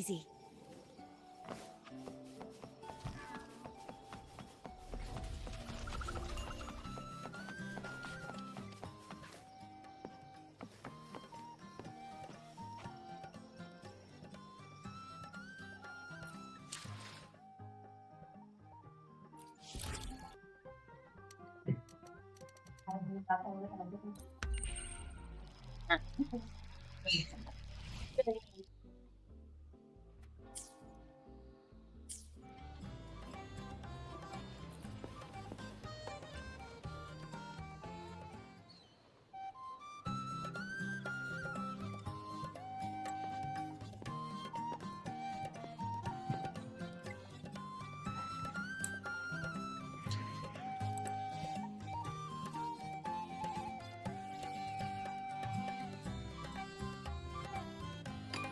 easy.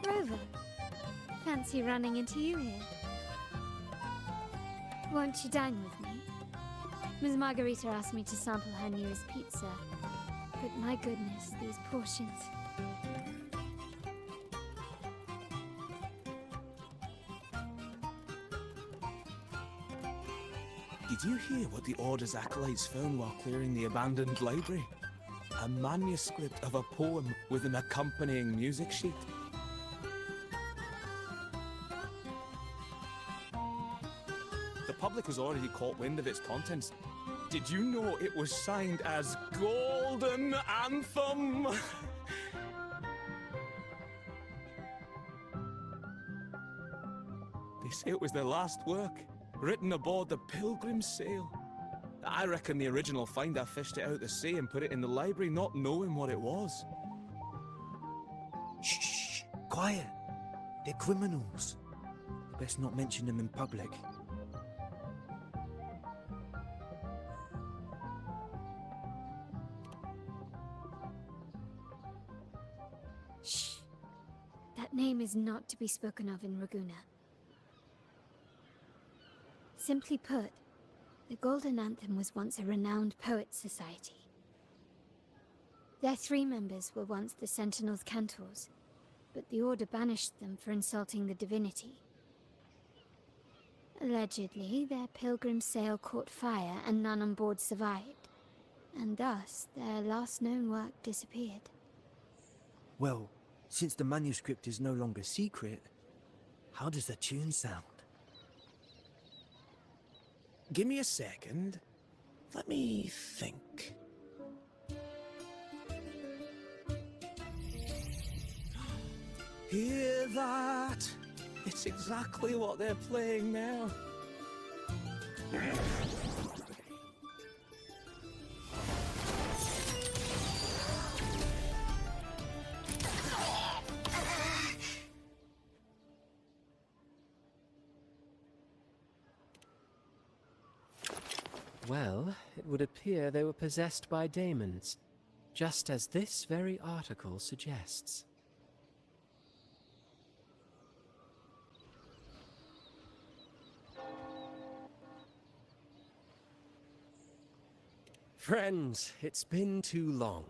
Rover, fancy running into you here. Won't you dine with me? Ms. Margarita asked me to sample her newest pizza, but my goodness, these portions. Did you hear what the Order's acolytes found while clearing the abandoned library? A manuscript of a poem with an accompanying music sheet. The public has already caught wind of its contents. Did you know it was signed as Golden Anthem? They say it was their last work, written aboard the Pilgrim's Sail. I reckon the original finder fished it out the sea and put it in the library, not knowing what it was. Shh, quiet. They're criminals. Best not mention them in public. Shh. That name is not to be spoken of in Raguna. Simply put, the Golden Anthem was once a renowned poets' society. Their 3 members were once the Sentinel's cantors, but the Order banished them for insulting the divinity. Allegedly, their pilgrim sail caught fire and none on board survived, and thus their last known work disappeared. Well, since the manuscript is no longer secret, how does the tune sound? Give me a second. Let me think. Hear that? It's exactly what they're playing now. Well, it would appear they were possessed by daemons, just as this very article suggests. Friends, it's been too long.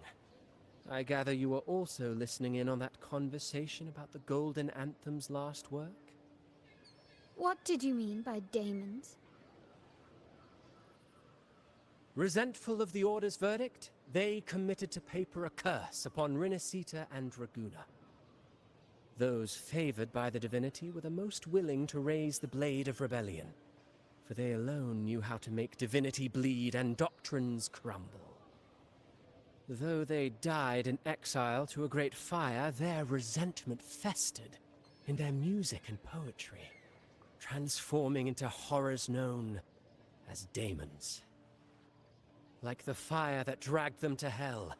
I gather you were also listening in on that conversation about the Golden Anthem's last work? What did you mean by daemons? Resentful of the Order's verdict, they committed to paper a curse upon Rinascita and Raguna. Those favored by the divinity were the most willing to raise the blade of rebellion, for they alone knew how to make divinity bleed and doctrines crumble. Though they died in exile to a great fire, their resentment festered in their music and poetry, transforming into horrors known as daemons. Like the fire that dragged them to hell,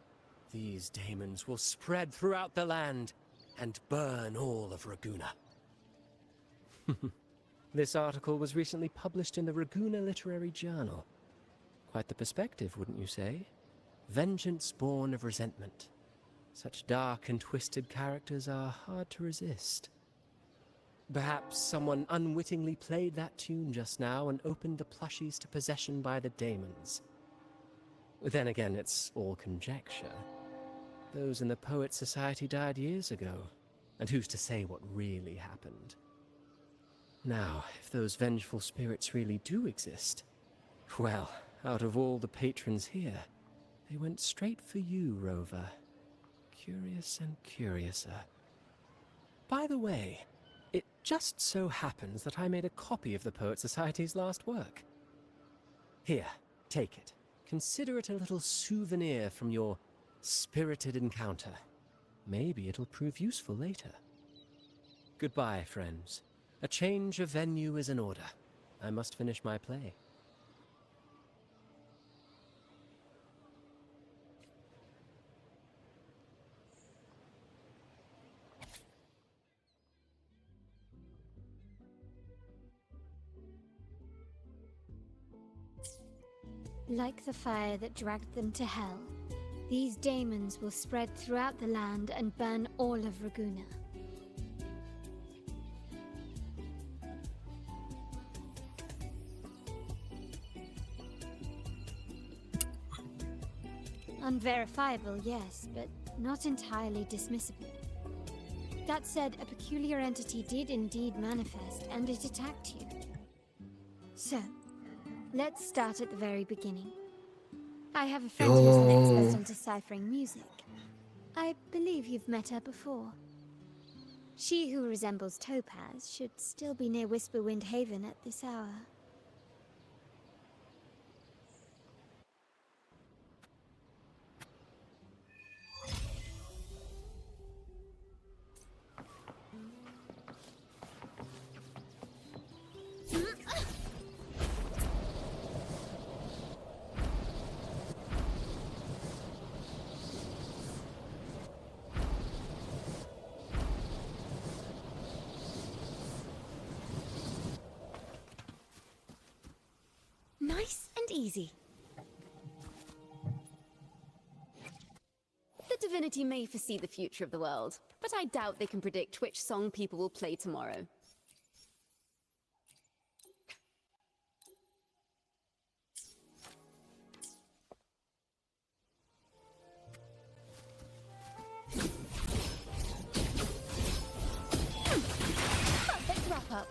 these daemons will spread throughout the land and burn all of Raguna. This article was recently published in the Raguna Literary Journal. Quite the perspective, wouldn't you say? Vengeance born of resentment. Such dark and twisted characters are hard to resist. Perhaps someone unwittingly played that tune just now and opened the plushies to possession by the daemons. Then again, it's all conjecture. Those in the Poets' Society died years ago, and who's to say what really happened? Now, if those vengeful spirits really do exist, well, out of all the patrons here, they went straight for you, Rover. Curious and curiouser. By the way, it just so happens that I made a copy of the Poet Society's last work. Here, take it. Consider it a little souvenir from your spirited encounter. Maybe it'll prove useful later. Goodbye, friends. A change of venue is in order. I must finish my play. Like the fire that dragged them to hell, these daemons will spread throughout the land and burn all of Raguna. Unverifiable, yes, but not entirely dismissible. That said, a peculiar entity did indeed manifest, and it attacked you. So, let's start at the very beginning. I have a friend who's an expert on deciphering music. I believe you've met her before. She who resembles Topaz should still be near Whisperwind Haven at this hour. Nice and easy. The divinity may foresee the future of the world, but I doubt they can predict which song people will play tomorrow. Perfect wrap-up.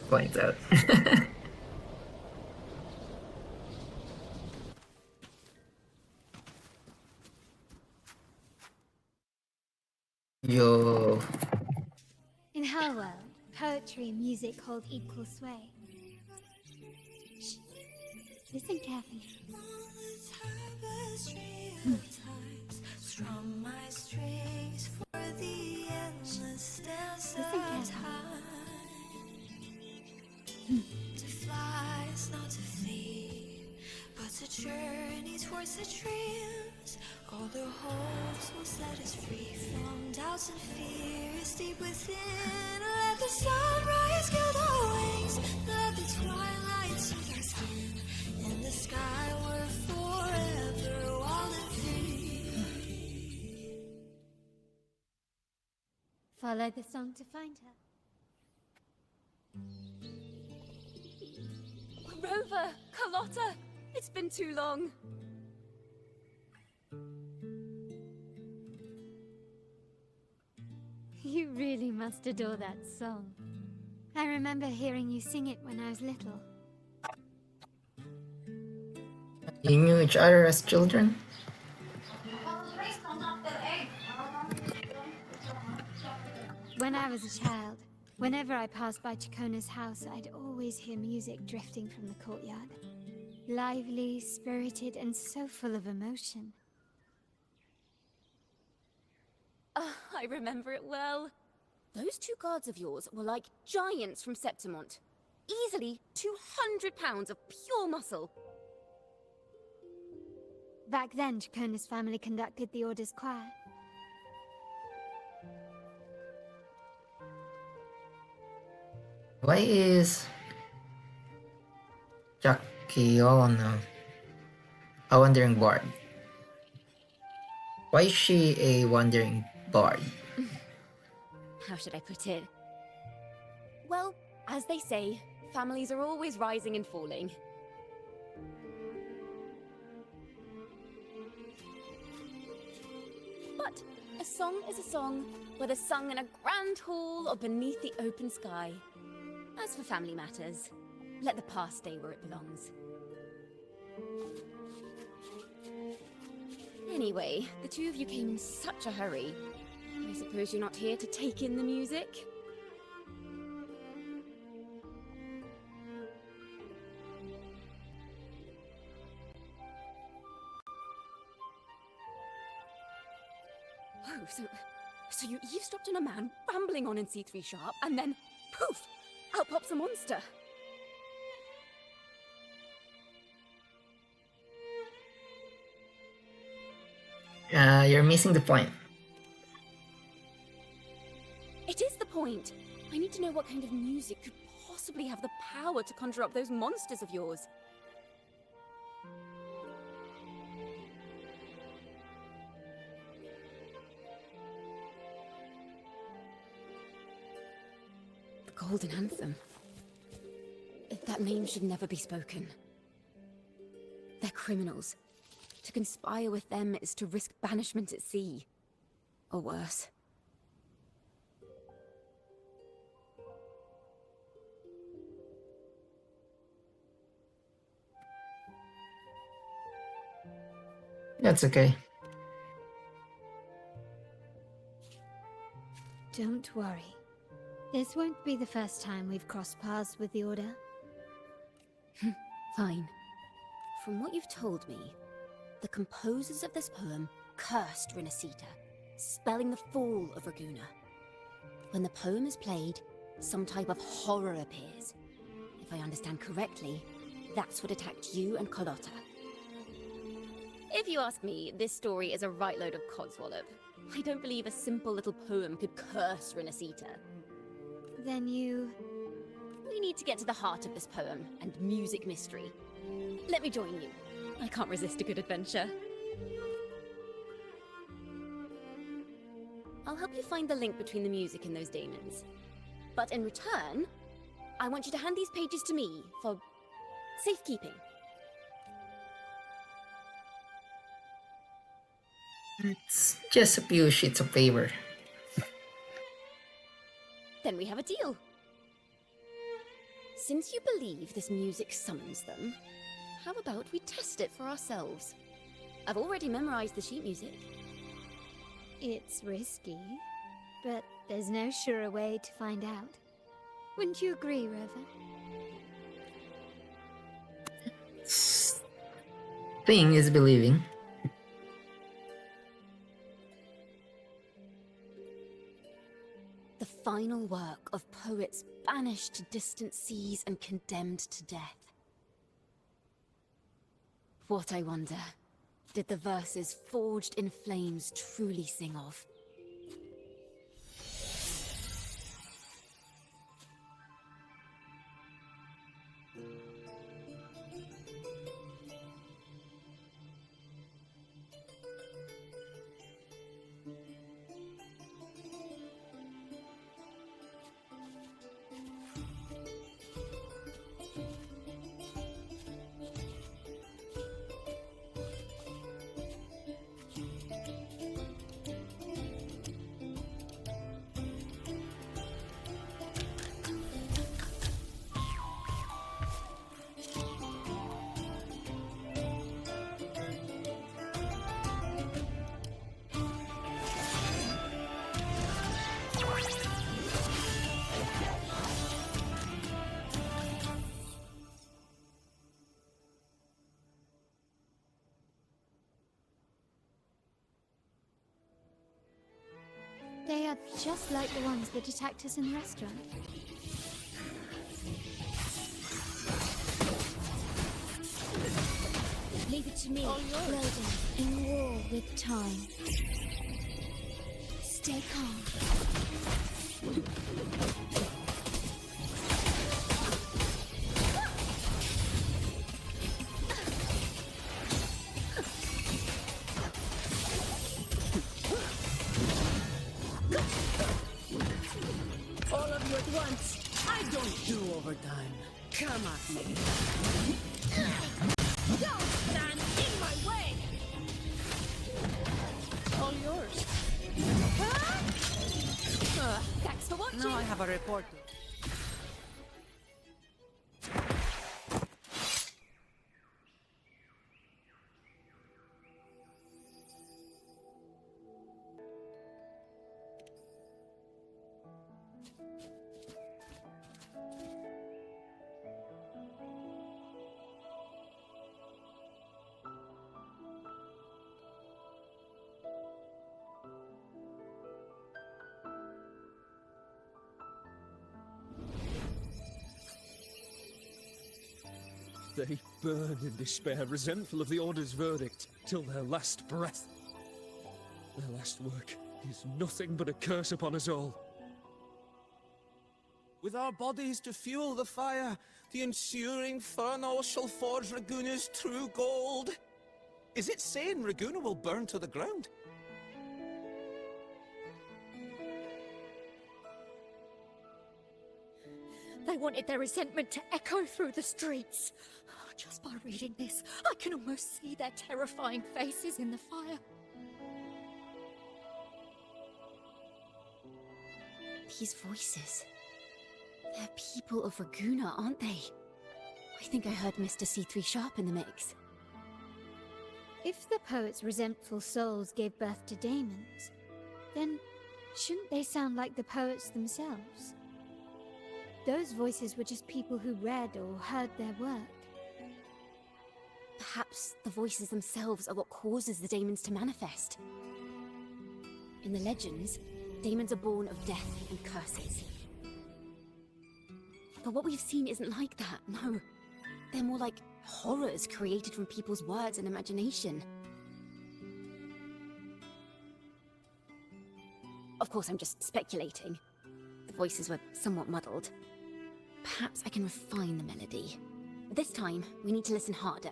Points out. Yo. In her world, poetry and music hold equal sway. Shh. Listen carefully. Listen carefully. To fly is not to flee, but to journey towards the dreams. All the hopes will set us free from doubts and fears deep within. Let the sunrise gild our wings, let the twilight soothe our skin. In the sky we're forever wild and free. Follow the song to find her. Rover! Carlotta! It's been too long. You really must adore that song. I remember hearing you sing it when I was little. You knew each other as children? When I was a child, whenever I passed by Chacona's house, I'd always hear music drifting from the courtyard. Lively, spirited, and so full of emotion. I remember it well. Those two guards of yours were like giants from Septimont. Easily 200 pounds of pure muscle. Back then, Chacona's family conducted the Order's choir. Why is Okay, hold on now. A wandering bard. Why is she a wandering bard? How should I put it? Well, as they say, families are always rising and falling. But a song is a song, whether sung in a grand hall or beneath the open sky. As for family matters, let the past stay where it belongs. Anyway, the two of you came in such a hurry. I suppose you're not here to take in the music? Oh, so you eavesdropped on a man rambling on in C3 Sharp, and then, poof, out pops a monster. You're missing the point. It is the point. I need to know what kind of music could possibly have the power to conjure up those monsters of yours. The Golden Anthem. That name should never be spoken. They're criminals. To conspire with them is to risk banishment at sea. Or worse. That's okay. Don't worry. This won't be the first time we've crossed paths with the Order. Fine. From what you've told me, the composers of this poem cursed Rinasita, spelling the fall of Raguna. When the poem is played, some type of horror appears. If I understand correctly, that's what attacked you and Carlotta. If you ask me, this story is a right load of codswallop. I don't believe a simple little poem could curse Rinasita. Then you... We need to get to the heart of this poem and music mystery. Let me join you. I can't resist a good adventure. I'll help you find the link between the music and those daemons. But in return, I want you to hand these pages to me for safekeeping. It's just a few sheets of paper. Then we have a deal. Since you believe this music summons them, how about we test it for ourselves? I've already memorized the sheet music. It's risky, but there's no surer way to find out. Wouldn't you agree, Rover? Thing is believing. The final work of poets banished to distant seas and condemned to death. What, I wonder, did the verses forged in flames truly sing of? They are just like the ones that attacked us in the restaurant. Leave it to me, Logan, in war with time. Stay calm. once. I don't do overtime. Come at me. Don't stand in my way! All yours. Thanks for watching! Now I have a report. They burn in despair, resentful of the Order's verdict, till their last breath. Their last work is nothing but a curse upon us all. With our bodies to fuel the fire, the ensuing furnace shall forge Raguna's true gold. Is it saying Raguna will burn to the ground? They wanted their resentment to echo through the streets. Just by reading this, I can almost see their terrifying faces in the fire. These voices. They're people of Raguna, aren't they? I think I heard Mr. C3 Sharp in the mix. If the poet's resentful souls gave birth to daemons, then shouldn't they sound like the poets themselves? Those voices were just people who read or heard their work. Perhaps the voices themselves are what causes the daemons to manifest. In the legends, daemons are born of death and curses. But what we've seen isn't like that, no. They're more like horrors created from people's words and imagination. Of course, I'm just speculating. The voices were somewhat muddled. Perhaps I can refine the melody. This time, we need to listen harder.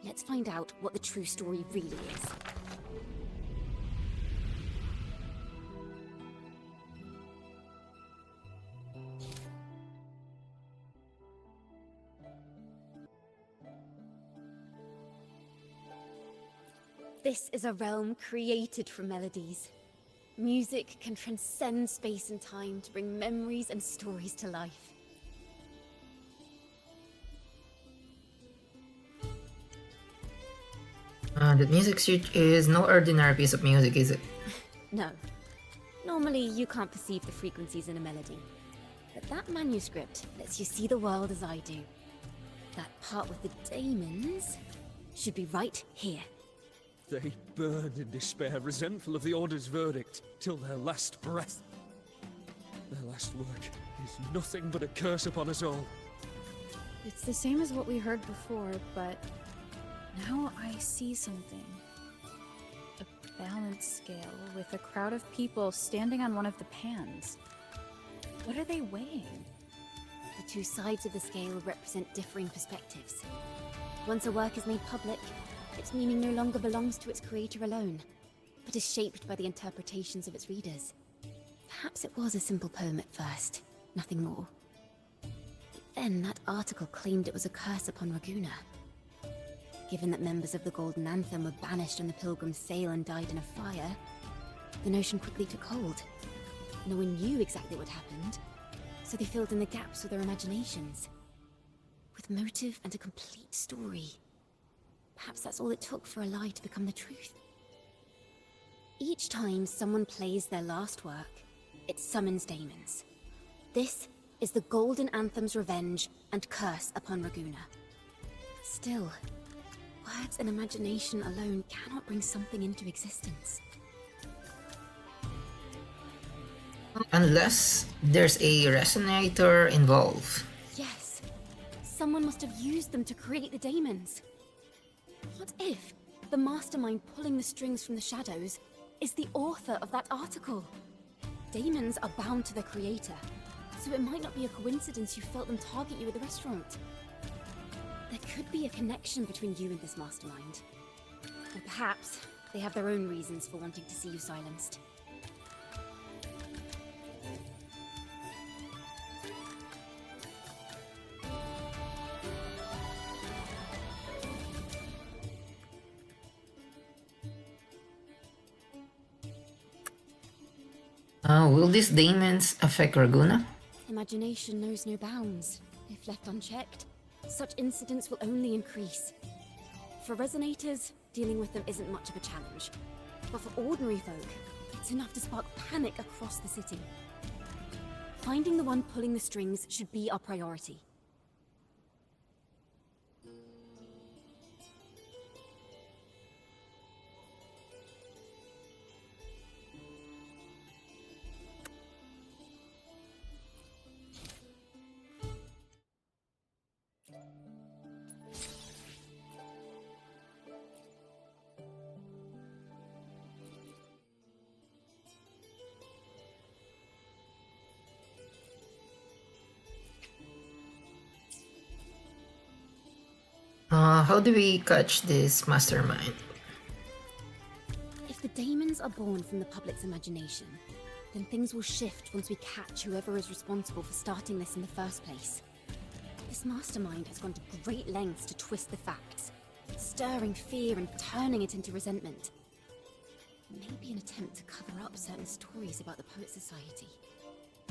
Let's find out what the true story really is. This is a realm created from melodies. Music can transcend space and time to bring memories and stories to life. The music sheet is no ordinary piece of music, is it? No. Normally, you can't perceive the frequencies in a melody. But that manuscript lets you see the world as I do. That part with the daemons should be right here. They burn in despair, resentful of the Order's verdict, till their last breath. Their last work is nothing but a curse upon us all. It's the same as what we heard before, but now I see something. A balance scale with a crowd of people standing on one of the pans. What are they weighing? The two sides of the scale represent differing perspectives. Once a work is made public, its meaning no longer belongs to its creator alone, but is shaped by the interpretations of its readers. Perhaps it was a simple poem at first, nothing more. But then that article claimed it was a curse upon Raguna. Given that members of the Golden Anthem were banished on the Pilgrim's Sail and died in a fire, the notion quickly took hold. No one knew exactly what happened, so they filled in the gaps with their imaginations. With motive and a complete story. Perhaps that's all it took for a lie to become the truth. Each time someone plays their last work, it summons daemons. This is the Golden Anthem's revenge and curse upon Raguna. Still, words and imagination alone cannot bring something into existence. Unless there's a resonator involved. Yes. Someone must have used them to create the daemons. What if the mastermind pulling the strings from the shadows is the author of that article? Daemons are bound to their creator, so it might not be a coincidence you felt them target you at the restaurant. There could be a connection between you and this mastermind. Or perhaps they have their own reasons for wanting to see you silenced. Will these demons affect Raguna? Imagination knows no bounds. If left unchecked, such incidents will only increase. For resonators, dealing with them isn't much of a challenge. But for ordinary folk, it's enough to spark panic across the city. Finding the one pulling the strings should be our priority. How do we catch this mastermind? If the daemons are born from the public's imagination, then things will shift once we catch whoever is responsible for starting this in the first place. This mastermind has gone to great lengths to twist the facts, stirring fear and turning it into resentment. Maybe an attempt to cover up certain stories about the Poet Society.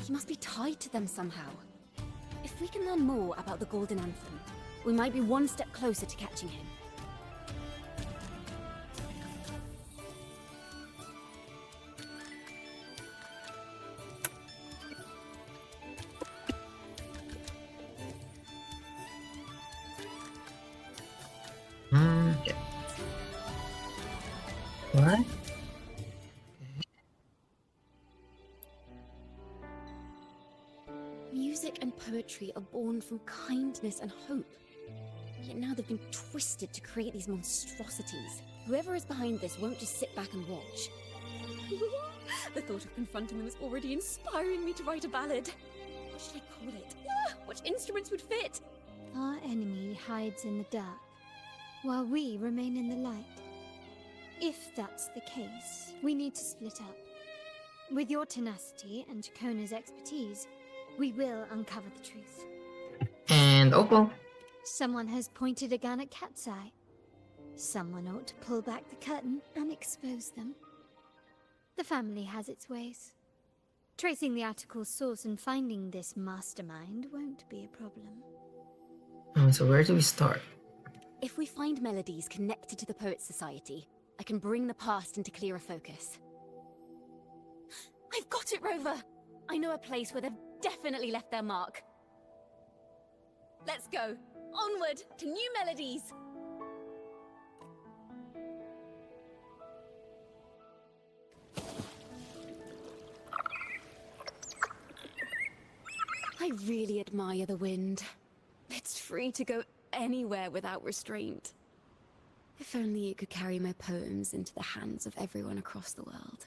He must be tied to them somehow. If we can learn more about the Golden Anthem, we might be one step closer to catching him. Yeah. What? Music and poetry are born from kindness and hope. Yet now they've been twisted to create these monstrosities. Whoever is behind this won't just sit back and watch. The thought of confronting them is already inspiring me to write a ballad. What should I call it? What instruments would fit? Our enemy hides in the dark, while we remain in the light. If that's the case, we need to split up. With your tenacity and Kona's expertise, we will uncover the truth. And Opal. Someone has pointed a gun at Cat's Eye. Someone ought to pull back the curtain and expose them. The family has its ways. Tracing the article's source and finding this mastermind won't be a problem. So where do we start? If we find melodies connected to the Poet Society, I can bring the past into clearer focus. I've got it, Rover! I know a place where they've definitely left their mark. Let's go! Onward to new melodies! I really admire the wind. It's free to go anywhere without restraint. If only it could carry my poems into the hands of everyone across the world.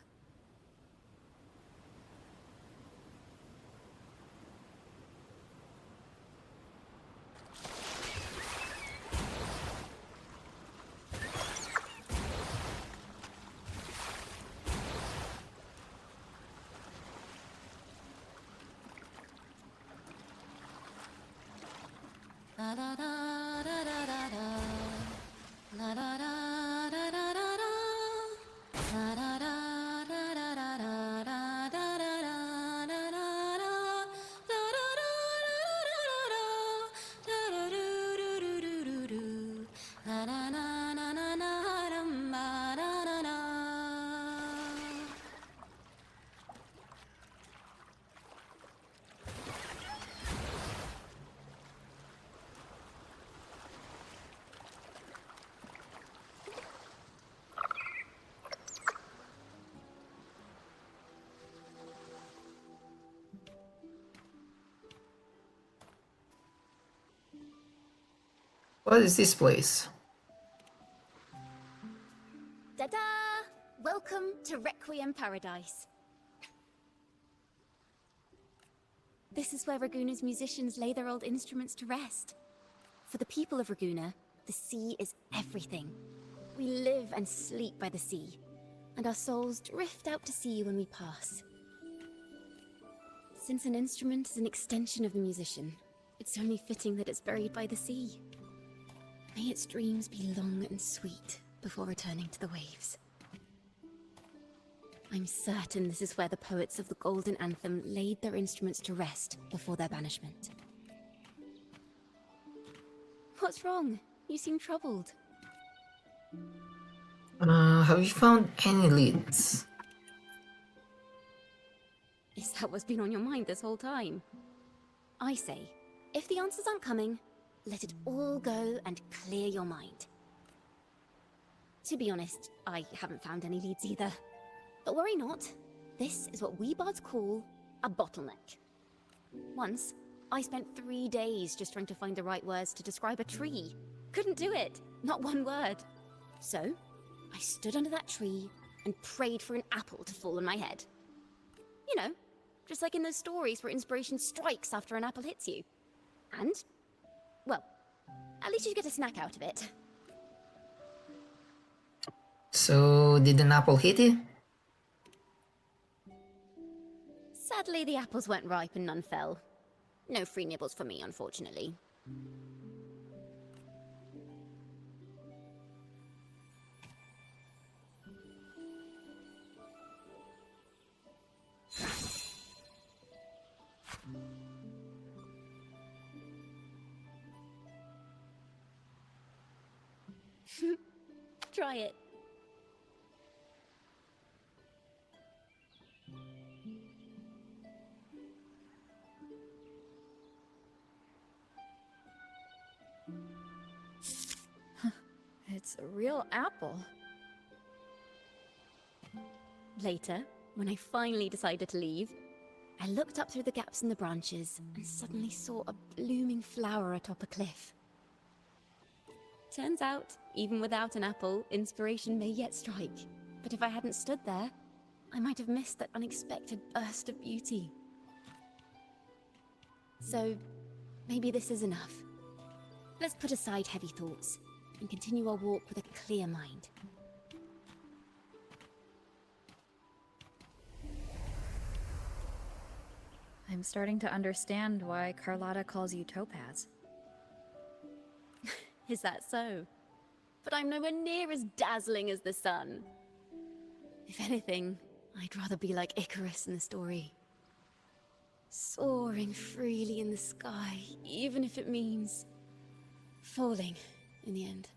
What is this place? Ta-da! Welcome to Requiem Paradise. This is where Raguna's musicians lay their old instruments to rest. For the people of Raguna, the sea is everything. We live and sleep by the sea, and our souls drift out to sea when we pass. Since an instrument is an extension of the musician, it's only fitting that it's buried by the sea. May its dreams be long and sweet before returning to the waves. I'm certain this is where the poets of the Golden Anthem laid their instruments to rest before their banishment. What's wrong? You seem troubled. Have you found any leads? Is that what's been on your mind this whole time? I say, if the answers aren't coming, let it all go and clear your mind. To be honest, I haven't found any leads either. But worry not. This is what we bards call a bottleneck. Once, I spent 3 days just trying to find the right words to describe a tree. Couldn't do it. Not one word. So, I stood under that tree and prayed for an apple to fall on my head. You know, just like in those stories where inspiration strikes after an apple hits you. And, well, at least you get a snack out of it. So, did an apple hit you? Sadly, the apples weren't ripe and none fell. No free nibbles for me, unfortunately. Try it. It's a real apple. Later, when I finally decided to leave, I looked up through the gaps in the branches and suddenly saw a blooming flower atop a cliff. Turns out, even without an apple, inspiration may yet strike. But if I hadn't stood there, I might have missed that unexpected burst of beauty. So, maybe this is enough. Let's put aside heavy thoughts and continue our walk with a clear mind. I'm starting to understand why Carlotta calls you Topaz. Is that so? But I'm nowhere near as dazzling as the sun. If anything, I'd rather be like Icarus in the story. Soaring freely in the sky, even if it means falling in the end.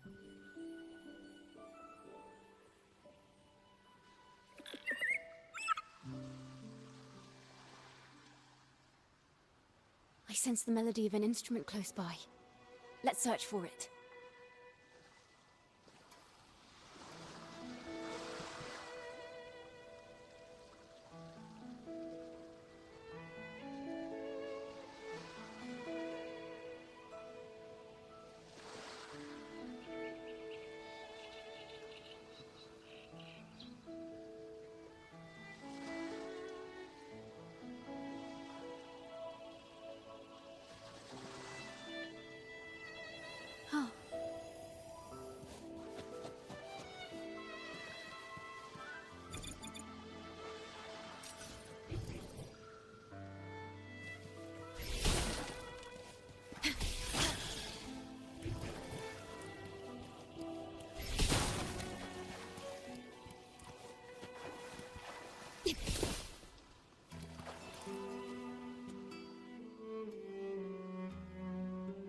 I sense the melody of an instrument close by. Let's search for it.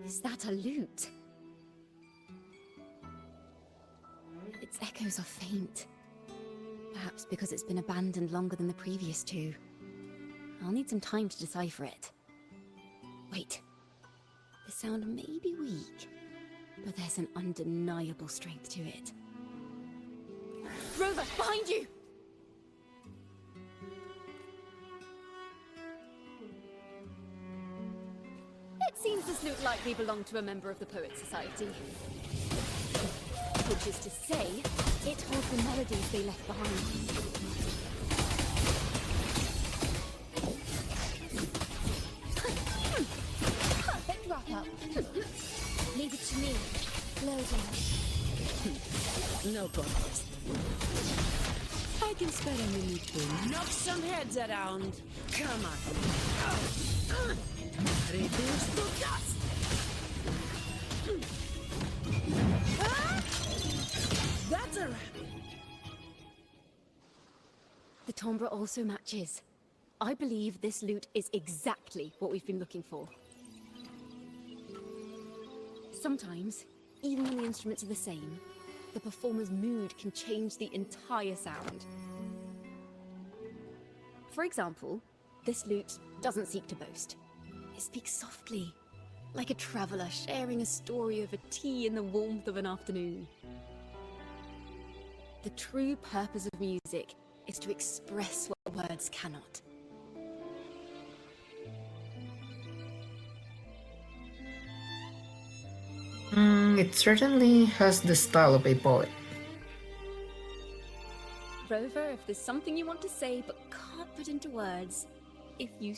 Is that a lute? Its echoes are faint. Perhaps because it's been abandoned longer than the previous two. I'll need some time to decipher it. Wait. The sound may be weak, but there's an undeniable strength to it. Rover, behind you! It seems this lute likely belonged to a member of the Poet Society. Which is to say, it holds the melodies they left behind. Perfect wrap-up. Leave it to me. Loading. No contest. I can spare a minute to knock some heads around. Come on. Reduce to dust! That's a wrap. The timbre also matches. I believe this lute is exactly what we've been looking for. Sometimes, even when the instruments are the same, the performer's mood can change the entire sound. For example, this lute doesn't seek to boast. It speaks softly, like a traveller sharing a story over tea in the warmth of an afternoon. The true purpose of music is to express what words cannot. It certainly has the style of a poet. Rover, if there's something you want to say but can't put into words, if you